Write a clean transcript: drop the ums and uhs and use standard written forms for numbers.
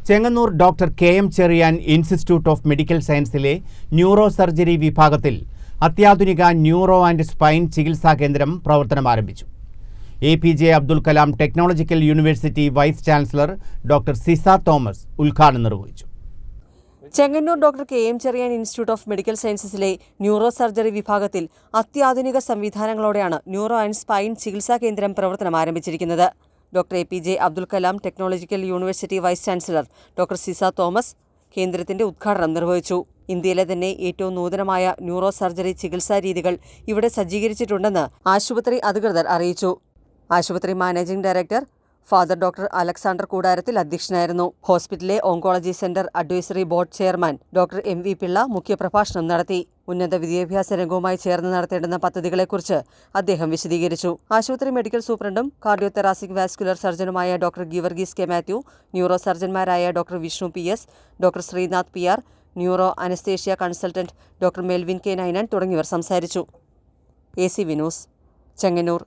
Chengannur doctor K M. Cherian institute of medical സയൻസിലെ neuro surgery വിഭാഗത്തിൽ അത്യാധുനിക ന്യൂറോ ആൻഡ് സ്പൈൻ ചികിത്സാ കേന്ദ്രം പ്രവർത്തനം ആരംഭിച്ചു. A P J. Abdul Kalam technological university vice chancellor doctor Sisa Thomas ഉദ്ഘാടനം നിർവഹിച്ചു. Chengannur doctor K M. Cherian institute of medical സയൻസസിലെ ന്യൂറോ സർജറി വിഭാഗത്തിൽ അത്യാധുനിക സംവിധാനങ്ങളോടെയാണ് ന്യൂറോ ആൻഡ് സ്പൈൻ ചികിത്സാ കേന്ദ്രം പ്രവർത്തനം ആരംഭിച്ചിരിക്കുന്നത്. Doctor A P J. Abdul Kalam technological university vice chancellor doctor Sisa Thomas കേന്ദ്രത്തിന്റെ ഉദ്ഘാടനം നിർവഹിച്ചു. ഇന്ത്യയിലെ തന്നെ ഏറ്റവും നൂതനമായ ന്യൂറോ സർജറി ചികിത്സാ രീതികൾ ഇവിടെ സജ്ജീകരിച്ചിട്ടുണ്ടെന്ന് ആശുപത്രി അധികൃതർ അറിയിച്ചു. ആശുപത്രി managing director father doctor Alexander കൂടാരത്തിൽ അധ്യക്ഷനായിരുന്നു. ഹോസ്പിറ്റലിലെ oncology centre advisory board chairman doctor MV. Pillai മുഖ്യപ്രഭാഷണം നടത്തി. ഉന്നത വിദ്യാഭ്യാസ രംഗവുമായി ചേർന്ന് നടത്തേണ്ടുന്ന പദ്ധതികളെക്കുറിച്ച് അദ്ദേഹം വിശദീകരിച്ചു. ആശുപത്രി മെഡിക്കൽ സൂപ്രണ്ടും കാർഡിയോതെറാസിക് വാസ്കുലർ സർജനുമായ doctor Geevarghese K. Mathew, neuro സർജന്മാരായ doctor Vishnu P S., doctor Sreenath P R., neuro anaesthesia consultant doctor Melvin K. Ninan തുടങ്ങിയവർ സംസാരിച്ചു. AC news, Chengannur.